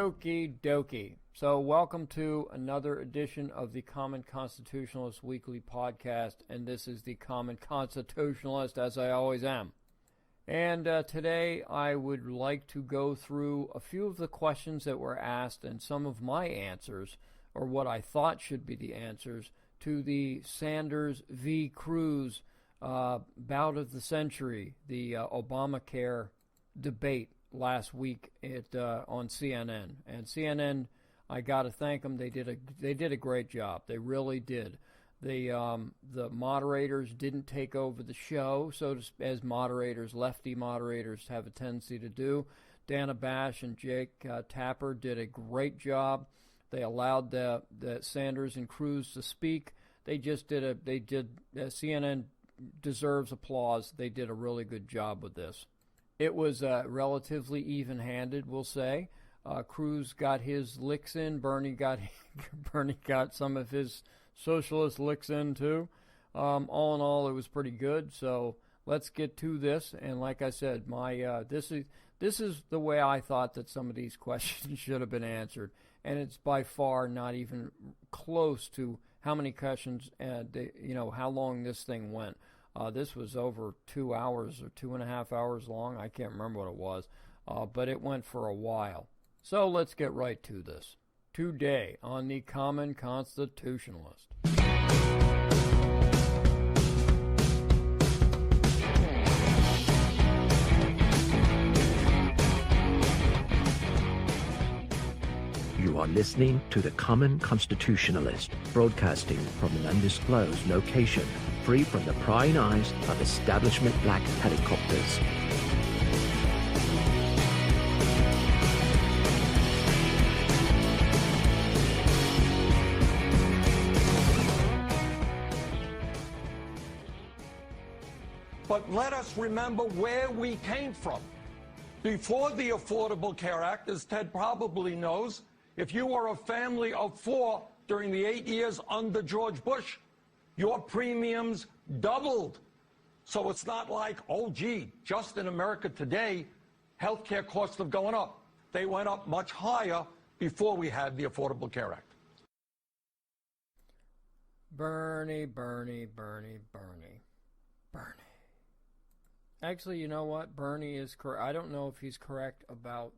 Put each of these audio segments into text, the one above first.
Okie dokie. So welcome to another edition of the Common Constitutionalist Weekly Podcast, and this is the Common Constitutionalist, as I always am. And today I would like to go through a few of the questions that were asked and some of my answers, or what I thought should be the answers, to the Sanders v. Cruz bout of the century, the Obamacare debate last week on CNN. And CNN, I got to thank them. They did a great job. They really did. The moderators didn't take over the show, as moderators, lefty moderators, have a tendency to do. Dana Bash and Jake Tapper did a great job. They allowed the Sanders and Cruz to speak. CNN deserves applause. They did a really good job with this. It was relatively even-handed, we'll say. Cruz got his licks in. Bernie got some of his socialist licks in too. All in all, it was pretty good. So let's get to this. And like I said, this is the way I thought that some of these questions should have been answered, and it's by far not even close to how many questions how long this thing went. This was over 2 hours or 2.5 hours long. I can't remember what it was, but it went for a while. So let's get right to this. Today on the Common Constitutionalist. You are listening to the Common Constitutionalist, broadcasting from an undisclosed location, free from the prying eyes of establishment black helicopters. But let us remember where we came from. Before the Affordable Care Act, as Ted probably knows, if you were a family of 4 during the 8 years under George Bush, your premiums doubled. So it's not like, oh, gee, just in America today, healthcare costs have gone up. They went up much higher before we had the Affordable Care Act. Bernie. Actually, you know what? Bernie is correct. I don't know if he's correct about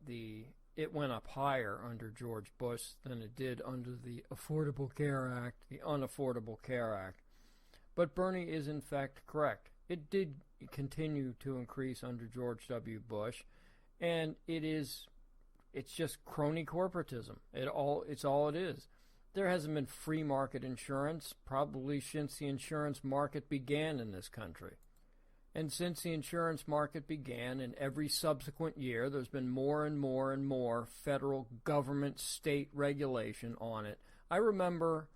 it went up higher under George Bush than it did under the Affordable Care Act, the Unaffordable Care Act. But Bernie is in fact correct. It did continue to increase under George W. Bush, and it's just crony corporatism. It's all it is. There hasn't been free market insurance probably since the insurance market began in this country. And since the insurance market began, in every subsequent year, there's been more and more and more federal government state regulation on it. I remember,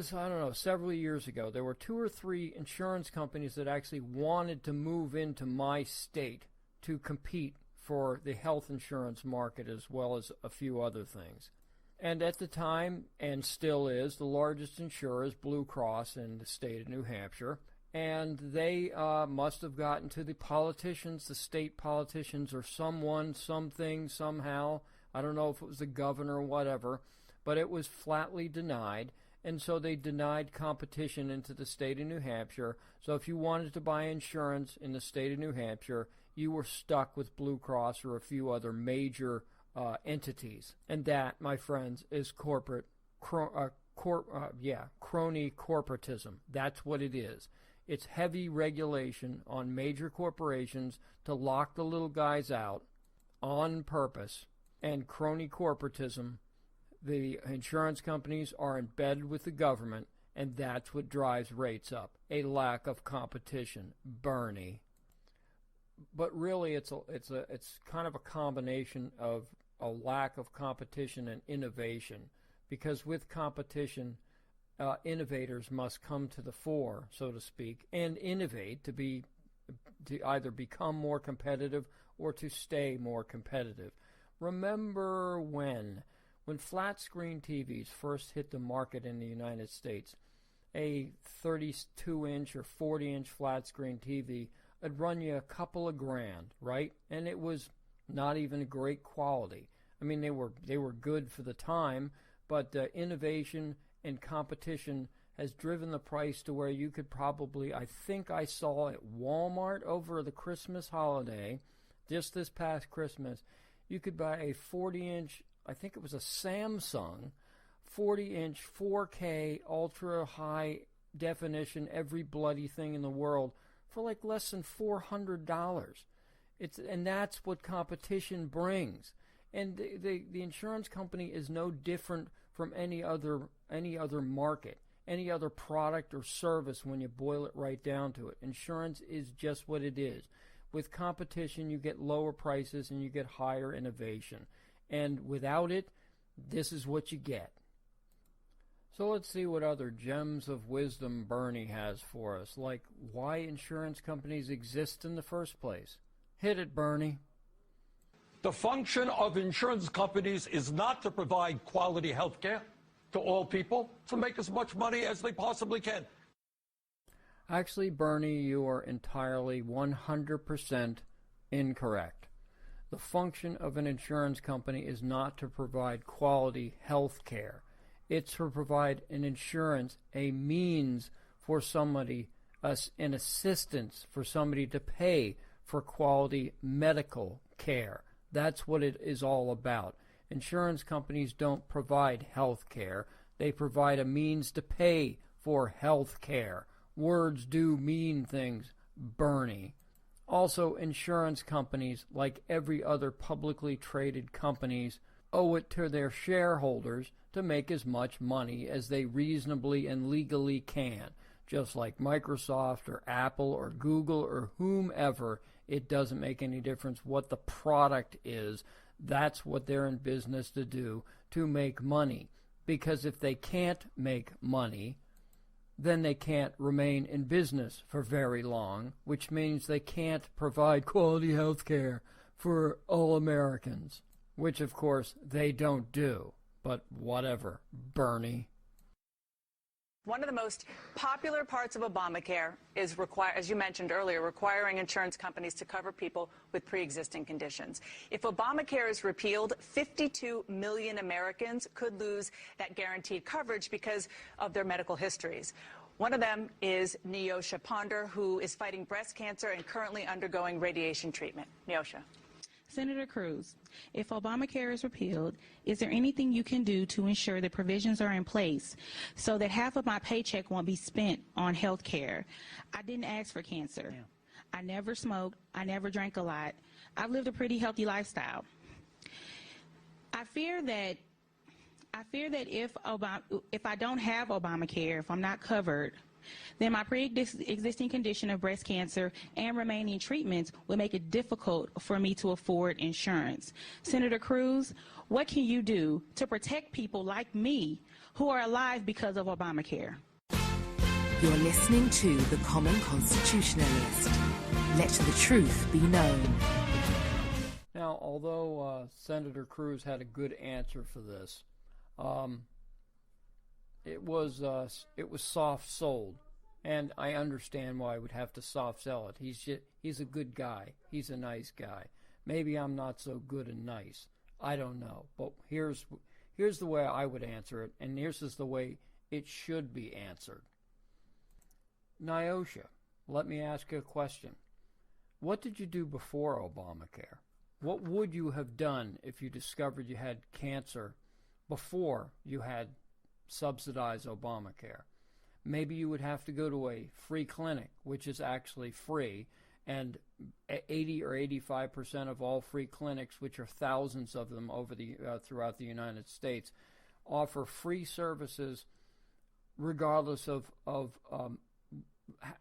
several years ago, there were 2 or 3 insurance companies that actually wanted to move into my state to compete for the health insurance market as well as a few other things. And at the time, and still is, the largest insurer is Blue Cross in the state of New Hampshire. And they must have gotten to the politicians, the state politicians, or someone, something, somehow. I don't know if it was the governor or whatever, but it was flatly denied. And so they denied competition into the state of New Hampshire. So if you wanted to buy insurance in the state of New Hampshire, you were stuck with Blue Cross or a few other major entities. And that, my friends, is crony corporatism. That's what it is. It's heavy regulation on major corporations to lock the little guys out on purpose, and crony corporatism. The insurance companies are embedded with the government, and that's what drives rates up. A lack of competition, Bernie. But really, it's kind of a combination of a lack of competition and innovation, because with competition, innovators must come to the fore, so to speak, and innovate to either become more competitive or to stay more competitive. Remember when flat screen TVs first hit the market in the United States, a 32-inch or 40-inch flat screen TV would run you a couple of grand, right? And it was not even a great quality. I mean, they were good for the time, but innovation and competition has driven the price to where you could probably, I think I saw at Walmart over the Christmas holiday, just this past Christmas, you could buy a 40-inch, I think it was a Samsung, 40-inch 4K ultra high definition, every bloody thing in the world for like less than $400. And that's what competition brings. And the insurance company is no different from any other market, any other product or service when you boil it right down to it. Insurance is just what it is. With competition, you get lower prices and you get higher innovation. And without it, this is what you get. So let's see what other gems of wisdom Bernie has for us, like why insurance companies exist in the first place. Hit it, Bernie. The function of insurance companies is not to provide quality health care to all people, to make as much money as they possibly can. Actually, Bernie, you are entirely 100% incorrect. The function of an insurance company is not to provide quality health care. It's to provide an insurance, a means for somebody, an assistance for somebody to pay for quality medical care. That's what it is all about. Insurance companies don't provide health care. They provide a means to pay for health care. Words do mean things, Bernie. Also, insurance companies, like every other publicly traded companies, owe it to their shareholders to make as much money as they reasonably and legally can. Just like Microsoft or Apple or Google or whomever, it doesn't make any difference what the product is. That's what they're in business to do, to make money. Because if they can't make money, then they can't remain in business for very long, which means they can't provide quality health care for all Americans, which of course they don't do. But whatever, Bernie. One of the most popular parts of Obamacare is, as you mentioned earlier, requiring insurance companies to cover people with pre-existing conditions. If Obamacare is repealed, 52 million Americans could lose that guaranteed coverage because of their medical histories. One of them is Neosha Ponder, who is fighting breast cancer and currently undergoing radiation treatment. Neosha. Senator Cruz, if Obamacare is repealed, is there anything you can do to ensure that provisions are in place so that half of my paycheck won't be spent on health care? I didn't ask for cancer. Yeah. I never smoked. I never drank a lot. I've lived a pretty healthy lifestyle. I fear that if I don't have Obamacare, if I'm not covered, then my pre-existing condition of breast cancer and remaining treatments will make it difficult for me to afford insurance. Senator Cruz, what can you do to protect people like me who are alive because of Obamacare? You're listening to The Common Constitutionalist. Let the truth be known. Now, although Senator Cruz had a good answer for this, it was soft-sold, and I understand why I would have to soft-sell it. He's a good guy. He's a nice guy. Maybe I'm not so good and nice. I don't know. But here's the way I would answer it, and here's the way it should be answered. Neosha, let me ask you a question. What did you do before Obamacare? What would you have done if you discovered you had cancer before you had subsidize Obamacare? Maybe you would have to go to a free clinic, which is actually free, and 80 or 85% of all free clinics, which are thousands of them over throughout the United States, offer free services regardless of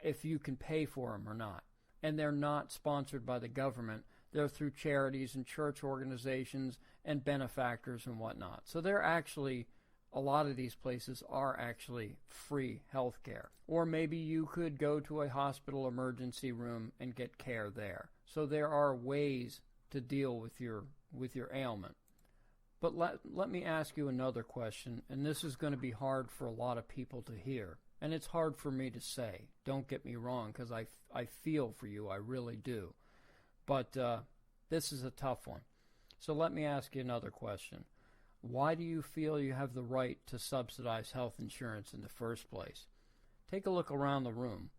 if you can pay for them or not. And they're not sponsored by the government. They're through charities and church organizations and benefactors and whatnot. So they're actually, a lot of these places are actually free health care. Or maybe you could go to a hospital emergency room and get care there. So there are ways to deal with your ailment. But let me ask you another question, and this is going to be hard for a lot of people to hear. And it's hard for me to say. Don't get me wrong, because I feel for you. I really do. But this is a tough one. So let me ask you another question. Why do you feel you have the right to subsidize health insurance in the first place? Take a look around the room.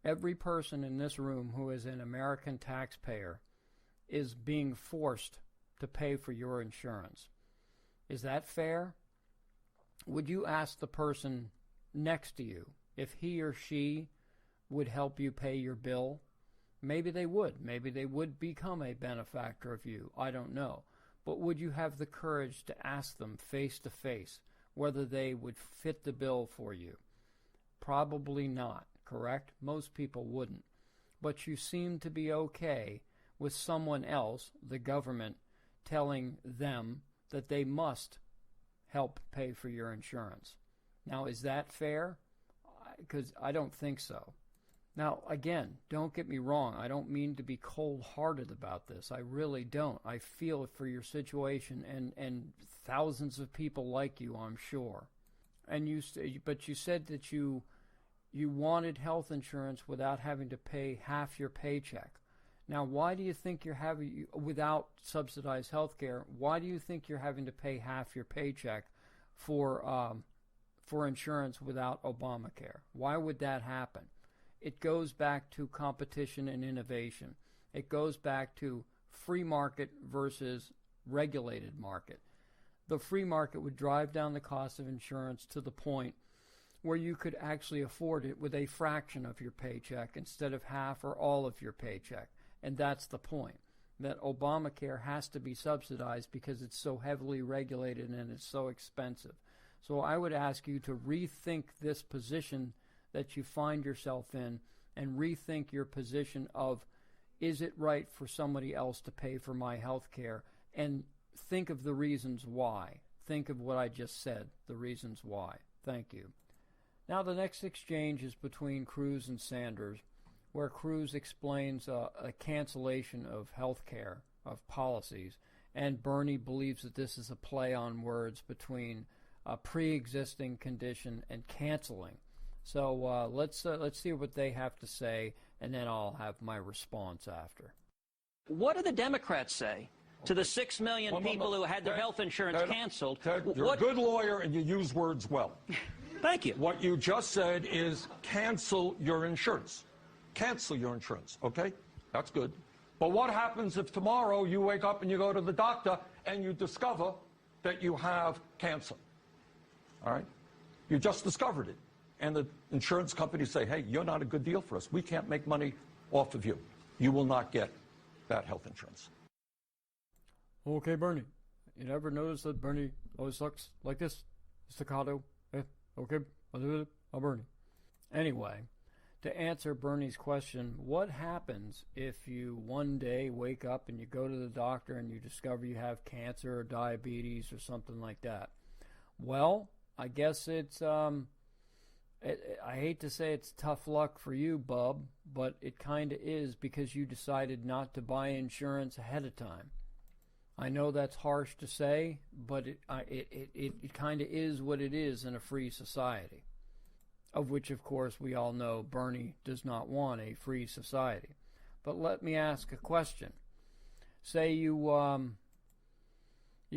Every person in this room who is an American taxpayer is being forced to pay for your insurance. Is that fair? Would you ask the person next to you if he or she would help you pay your bill? Maybe they would. Maybe they would become a benefactor of you. I don't know. But would you have the courage to ask them face to face whether they would fit the bill for you? Probably not, correct? Most people wouldn't. But you seem to be okay with someone else, the government, telling them that they must help pay for your insurance. Now, is that fair? Because I don't think so. Now, again, don't get me wrong. I don't mean to be cold-hearted about this. I really don't. I feel for your situation and thousands of people like you, I'm sure. And but you said that you wanted health insurance without having to pay half your paycheck. Now, why do you think you're having, without subsidized health care, why do you think you're having to pay half your paycheck for insurance without Obamacare? Why would that happen? It goes back to competition and innovation. It goes back to free market versus regulated market. The free market would drive down the cost of insurance to the point where you could actually afford it with a fraction of your paycheck instead of half or all of your paycheck. And that's the point, that Obamacare has to be subsidized because it's so heavily regulated and it's so expensive. So I would ask you to rethink this position that you find yourself in and rethink your position of, is it right for somebody else to pay for my health care? And think of the reasons why. Think of what I just said, the reasons why. Thank you. Now the next exchange is between Cruz and Sanders, where Cruz explains a cancellation of health care, of policies, and Bernie believes that this is a play on words between a pre-existing condition and canceling. So let's see what they have to say, and then I'll have my response after. What do the Democrats say to the 6 million people who had their health insurance canceled? Ted, you're a good lawyer and you use words well. Thank you. What you just said is cancel your insurance. Cancel your insurance, okay? That's good. But what happens if tomorrow you wake up and you go to the doctor and you discover that you have cancer? All right? You just discovered it. And the insurance companies say, hey, you're not a good deal for us. We can't make money off of you. You will not get that health insurance. Okay, Bernie. You never notice that Bernie always talks like this? Staccato. Okay, I'll do it. I'll Bernie. Anyway, to answer Bernie's question, what happens if you one day wake up and you go to the doctor and you discover you have cancer or diabetes or something like that? Well, I guess it's... I hate to say it's tough luck for you, bub, but it kind of is because you decided not to buy insurance ahead of time. I know that's harsh to say, but it kind of is what it is in a free society, of which, of course, we all know Bernie does not want a free society. But let me ask a question. Say you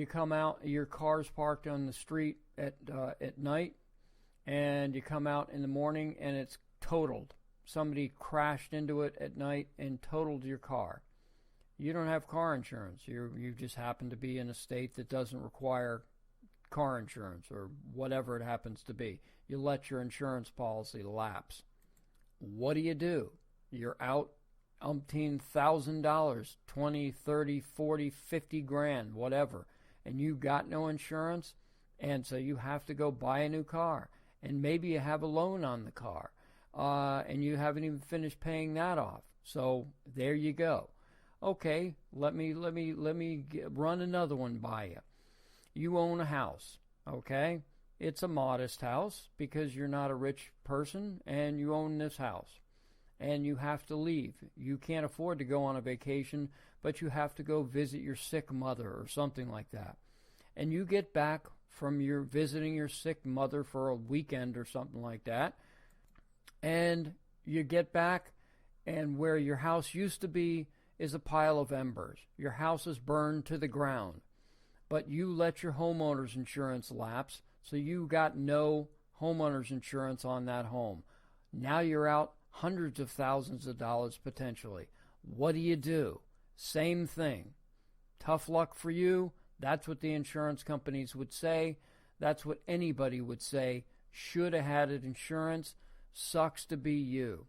come out, your car's parked on the street at night, and you come out in the morning and it's totaled. Somebody crashed into it at night and totaled your car. You don't have car insurance. You just happen to be in a state that doesn't require car insurance or whatever it happens to be. You let your insurance policy lapse. What do? You're out $1,000, 20, 30, 40, 50 grand, whatever, and you got no insurance, and so you have to go buy a new car. And maybe you have a loan on the car, and you haven't even finished paying that off. So there you go. Okay, let me run another one by you. You own a house, okay? It's a modest house because you're not a rich person, and you own this house. And you have to leave. You can't afford to go on a vacation, but you have to go visit your sick mother or something like that. And you get back from your visiting your sick mother for a weekend or something like that, and you get back, and where your house used to be is a pile of embers. Your house is burned to the ground. But you let your homeowner's insurance lapse, so you got no homeowner's insurance on that home. Now you're out hundreds of thousands of dollars potentially. What do? Same thing. Tough luck for you. That's what the insurance companies would say. That's what anybody would say. Should have had it insurance. Sucks to be you.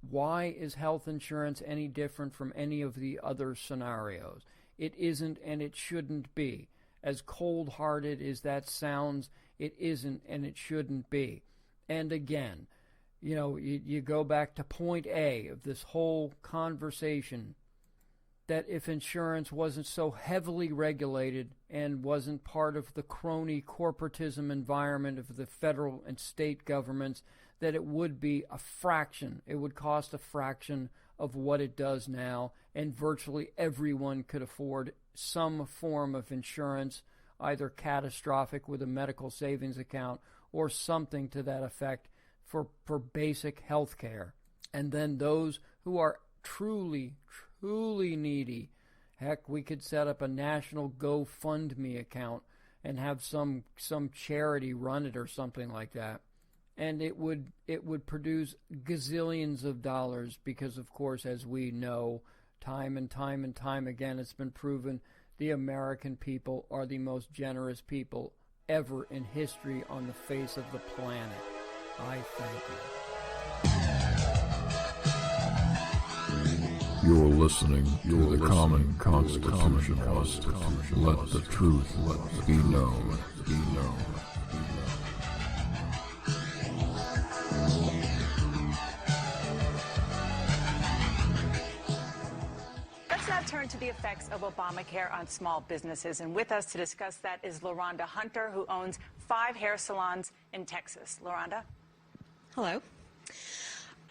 Why is health insurance any different from any of the other scenarios? It isn't, and it shouldn't be. As cold-hearted as that sounds, it isn't, and it shouldn't be. And again, you go back to point A of this whole conversation, that if insurance wasn't so heavily regulated and wasn't part of the crony corporatism environment of the federal and state governments, that it would be a fraction. It would cost a fraction of what it does now, and virtually everyone could afford some form of insurance, either catastrophic with a medical savings account or something to that effect for basic health care. And then those who are truly needy, heck, we could set up a national GoFundMe account and have some charity run it or something like that. And it would produce gazillions of dollars because, of course, as we know, time and time again, it's been proven the American people are the most generous people ever in history on the face of the planet. I thank you. You're listening to the Common Constitutionalist. Let the truth be known. Let's now turn to the effects of Obamacare on small businesses. And with us to discuss that is LaRhonda Hunter, who owns 5 hair salons in Texas. LaRhonda? Hello.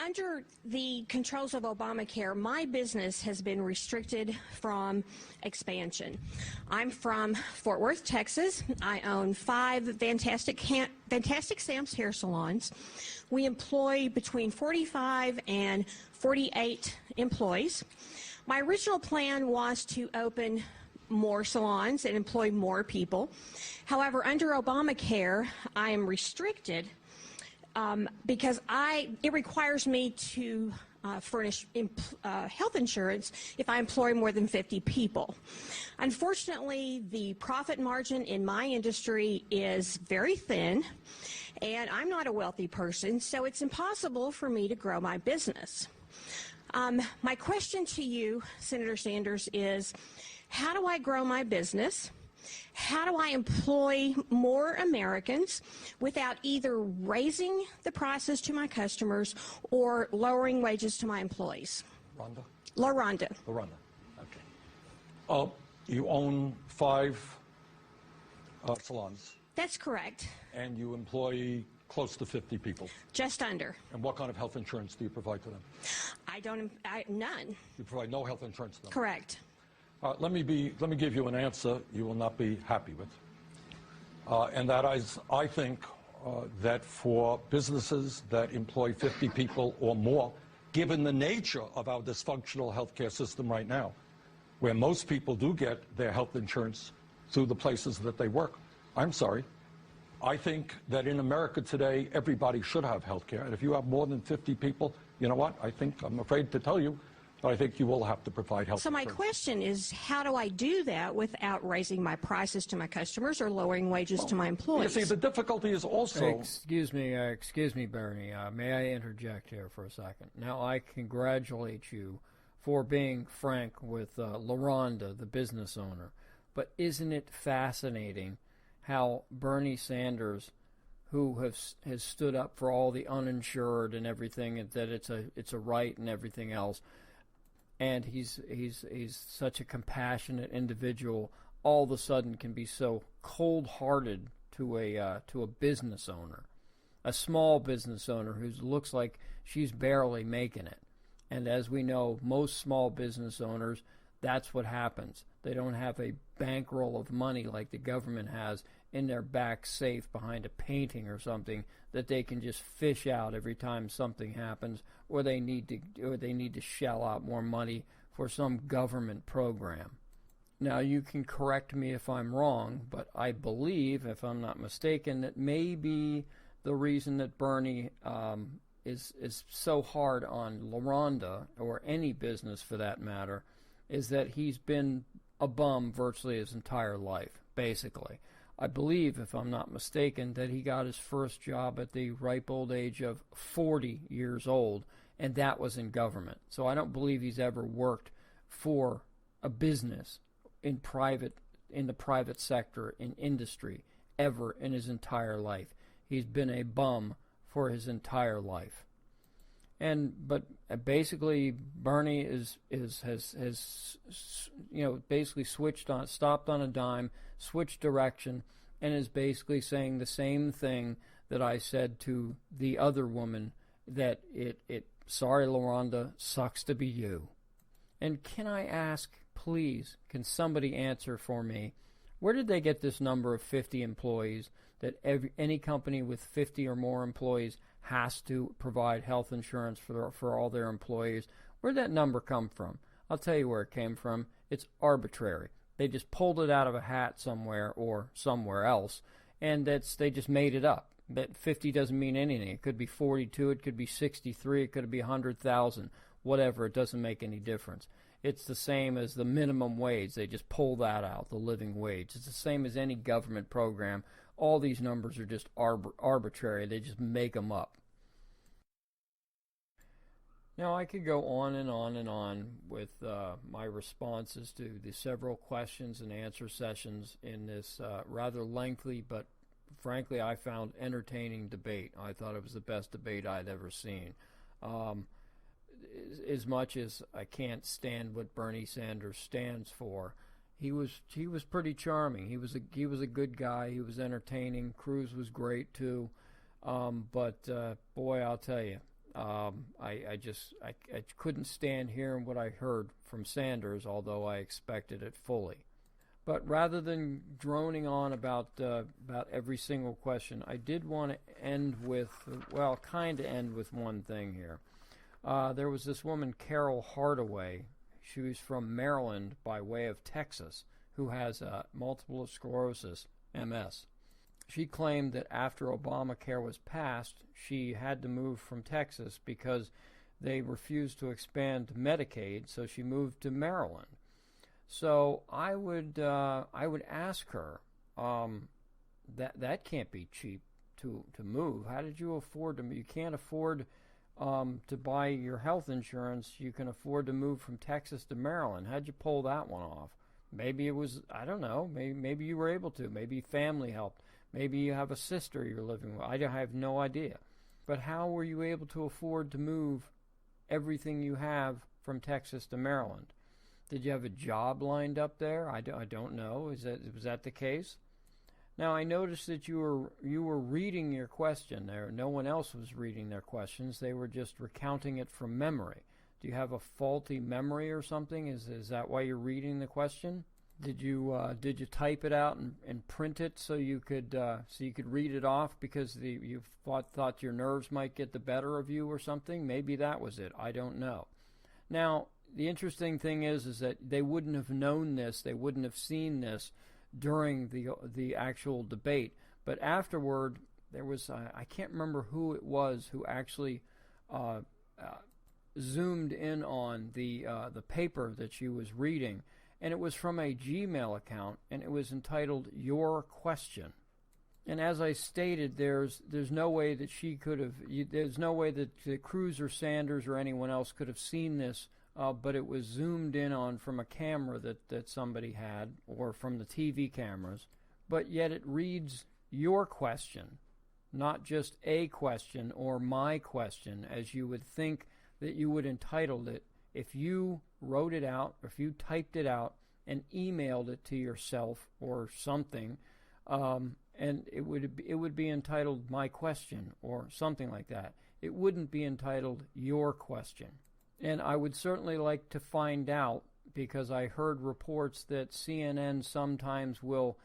Under the controls of Obamacare, my business has been restricted from expansion. I'm from Fort Worth, Texas. I own 5 Fantastic Sam's hair salons. We employ between 45 and 48 employees. My original plan was to open more salons and employ more people. However, under Obamacare, I am restricted because it requires me to furnish health insurance if I employ more than 50 people. Unfortunately, the profit margin in my industry is very thin, and I'm not a wealthy person, so it's impossible for me to grow my business. My question to you, Senator Sanders, is how do I grow my business? How do I employ more Americans without either raising the prices to my customers or lowering wages to my employees? Rhonda? LaRhonda. LaRhonda. Okay. You own 5 salons. That's correct. And you employ close to 50 people. Just under. And what kind of health insurance do you provide to them? None. You provide no health insurance to them? Correct. Let me give you an answer you will not be happy with. And that is, I think that for businesses that employ 50 people or more, given the nature of our dysfunctional healthcare system right now, where most people do get their health insurance through the places that they work, I'm sorry, I think that in America today, everybody should have health care. And if you have more than 50 people, you know what? I'm afraid to tell you, but I think you will have to provide health insurance. So my question is, how do I do that without raising my prices to my customers or lowering wages to my employees? You see, the difficulty is also... Excuse me, Bernie. May I interject here for a second? Now, I congratulate you for being frank with LaRhonda, the business owner. But isn't it fascinating how Bernie Sanders, who has stood up for all the uninsured and everything, and that it's a right and everything else, and he's such a compassionate individual, all of a sudden can be so cold-hearted to a business owner, a small business owner who looks like she's barely making it. And as we know, most small business owners, that's what happens. They don't have a bankroll of money like the government has in their back safe behind a painting or something that they can just fish out every time something happens, or they need to shell out more money for some government program. Now, you can correct me if I'm wrong, but I believe, if I'm not mistaken, that maybe the reason that Bernie is so hard on LaRonda, or any business for that matter, is that he's been a bum virtually his entire life, basically. I believe, if I'm not mistaken, that he got his first job at the ripe old age of 40 years old, and that was in government. So I don't believe he's ever worked for a business in the private sector, in industry, ever in his entire life. He's been a bum for his entire life. But basically Bernie has basically stopped on a dime, switched direction, and is basically saying the same thing that I said to the other woman, that sorry, LaRonda, sucks to be you. And can I ask, please, can somebody answer for me, where did they get this number of 50 employees, that any company with 50 or more employees has to provide health insurance for all their employees? Where'd that number come from? I'll tell you where it came from. It's arbitrary. They just pulled it out of a hat somewhere or somewhere else, and they just made it up. That 50 doesn't mean anything. It could be 42, it could be 63, it could be 100,000, whatever. It doesn't make any difference. It's the same as the minimum wage. They just pull that out, the living wage. It's the same as any government program. All these numbers are just arbitrary. They just make them up. Now, I could go on and on and on with my responses to the several questions and answer sessions in this rather lengthy, but frankly I found entertaining debate. I thought it was the best debate I'd ever seen. As much as I can't stand what Bernie Sanders stands for, he was pretty charming. He was a good guy. He was entertaining. Cruz was great too. But boy, I'll tell you, I couldn't stand hearing what I heard from Sanders, although I expected it fully. But rather than droning on about every single question, I did want to end with one thing here. There was this woman, Carol Hardaway. She was from Maryland by way of Texas, who has multiple sclerosis, MS. She claimed that after Obamacare was passed, she had to move from Texas because they refused to expand Medicaid, so she moved to Maryland. So I would ask her, that can't be cheap to move. How did you afford to move? You can't afford to buy your health insurance. You can afford to move from Texas to Maryland. How'd you pull that one off? Maybe it was, I don't know, maybe you were able to. Maybe family helped. Maybe you have a sister you're living with. I have no idea. But how were you able to afford to move everything you have from Texas to Maryland? Did you have a job lined up there? I don't know. Was that the case? Now, I noticed that you were reading your question there. No one else was reading their questions. They were just recounting it from memory. Do you have a faulty memory or something? Is that why you're reading the question? Did you type it out and print it so you could read it off because you thought your nerves might get the better of you or something? Maybe that was it. I don't know. Now, the interesting thing is that they wouldn't have known this. They wouldn't have seen this during the actual debate. But afterward, there was I can't remember who it was who actually zoomed in on the paper that she was reading, and it was from a Gmail account, and it was entitled "Your Question." And as I stated, there's no way that she could have. There's no way that Cruz or Sanders or anyone else could have seen this. But it was zoomed in on from a camera that somebody had, or from the TV cameras. But yet it reads "your question," not just a question or my question, as you would think that you would entitle it if you wrote it out, or if you typed it out and emailed it to yourself or something, and it would be entitled "My Question" or something like that. It wouldn't be entitled "Your Question." And I would certainly like to find out, because I heard reports that CNN sometimes people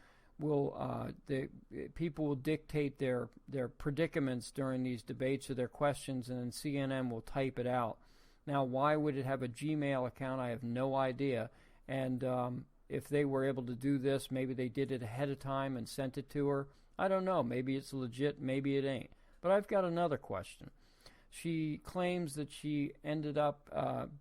will dictate their predicaments during these debates or their questions, and then CNN will type it out. Now, why would it have a Gmail account? I have no idea. And if they were able to do this, maybe they did it ahead of time and sent it to her. I don't know. Maybe it's legit. Maybe it ain't. But I've got another question. She claims that she ended up,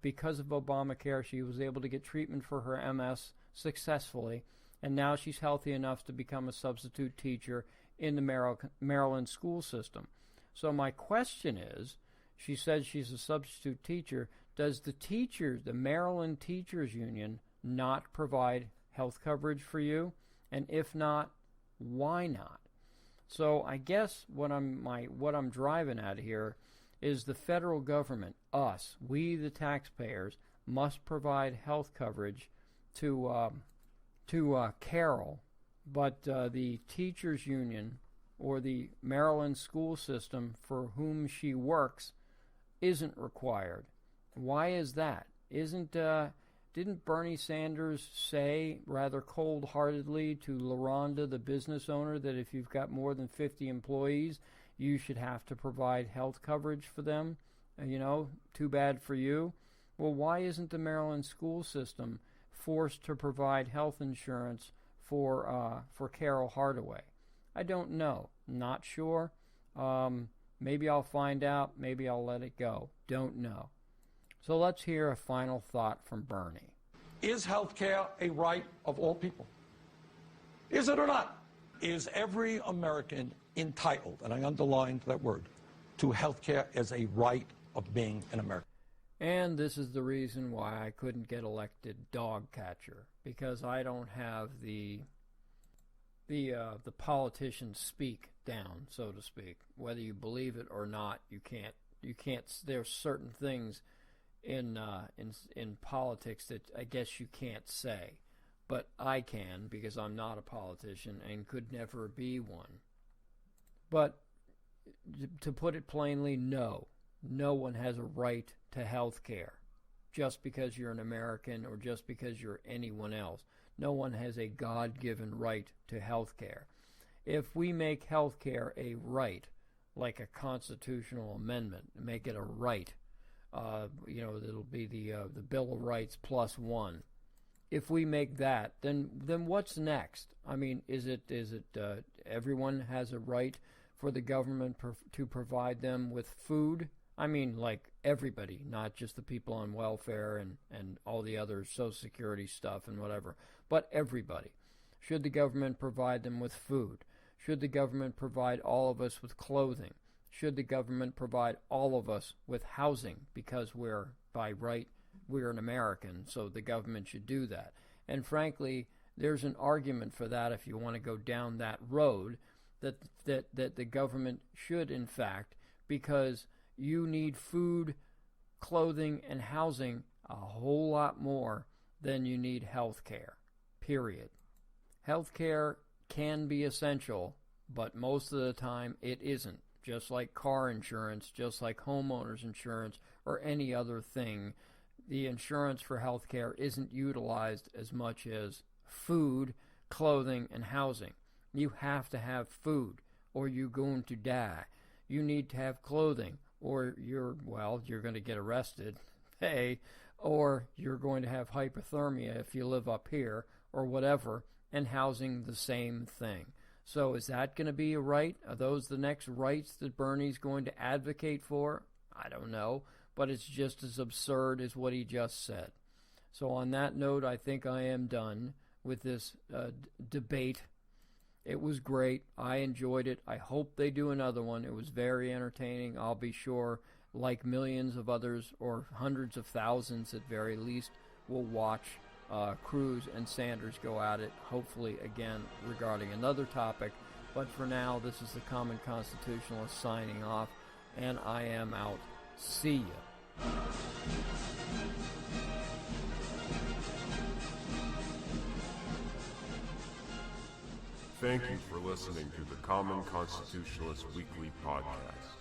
because of Obamacare, she was able to get treatment for her MS successfully, and now she's healthy enough to become a substitute teacher in the Maryland school system. So my question is, she says she's a substitute teacher. Does the Maryland Teachers Union, not provide health coverage for you? And if not, why not? So I guess what I'm driving at here is the federal government, us, we the taxpayers, must provide health coverage to Carol, but the teachers union or the Maryland school system for whom she works isn't required. Why is that? Didn't Bernie Sanders say rather cold-heartedly to LaRonda, the business owner, that if you've got more than 50 employees, you should have to provide health coverage for them? Too bad for you. Well, why isn't the Maryland school system forced to provide health insurance for Carol Hardaway? I don't know. Not sure. Maybe I'll find out. Maybe I'll let it go. Don't know. So let's hear a final thought from Bernie. Is health care a right of all people? Is it or not? Is every American entitled, and I underlined that word, to health care as a right of being an American? And this is the reason why I couldn't get elected dog catcher, because I don't have the politicians speak down, so to speak. Whether you believe it or not, you can't. There's certain things in politics that I guess you can't say, but I can, because I'm not a politician and could never be one. But to put it plainly, no one has a right to health care just because you're an American or just because you're anyone else. No one has a God-given right to health care. If we make health care a right, like a constitutional amendment, make it a right, it'll be the Bill of Rights +1. If we make that, then what's next? I mean, is it everyone has a right for the government to provide them with food? I mean, like everybody, not just the people on welfare and all the other Social Security stuff and whatever, but everybody. Should the government provide them with food? Should the government provide all of us with clothing? Should the government provide all of us with housing? Because by right, we're an American, so the government should do that. And frankly, there's an argument for that if you want to go down that road, that the government should, in fact, because you need food, clothing, and housing a whole lot more than you need health care, period. Health care can be essential, but most of the time it isn't. Just like car insurance, just like homeowners insurance, or any other thing, the insurance for health care isn't utilized as much as food, clothing, and housing. You have to have food, or you're going to die. You need to have clothing, or you're going to get arrested, or you're going to have hypothermia if you live up here, or whatever, and housing the same thing. So is that going to be a right? Are those the next rights that Bernie's going to advocate for? I don't know, but it's just as absurd as what he just said. So on that note, I think I am done with this debate. It was great. I enjoyed it. I hope they do another one. It was very entertaining. I'll be sure, like millions of others, or hundreds of thousands at very least, will watch Cruz and Sanders go at it, hopefully again regarding another topic. But for now, this is the Common Constitutionalist signing off, and I am out. See ya. Thank you for listening to the Common Constitutionalist Weekly Podcast.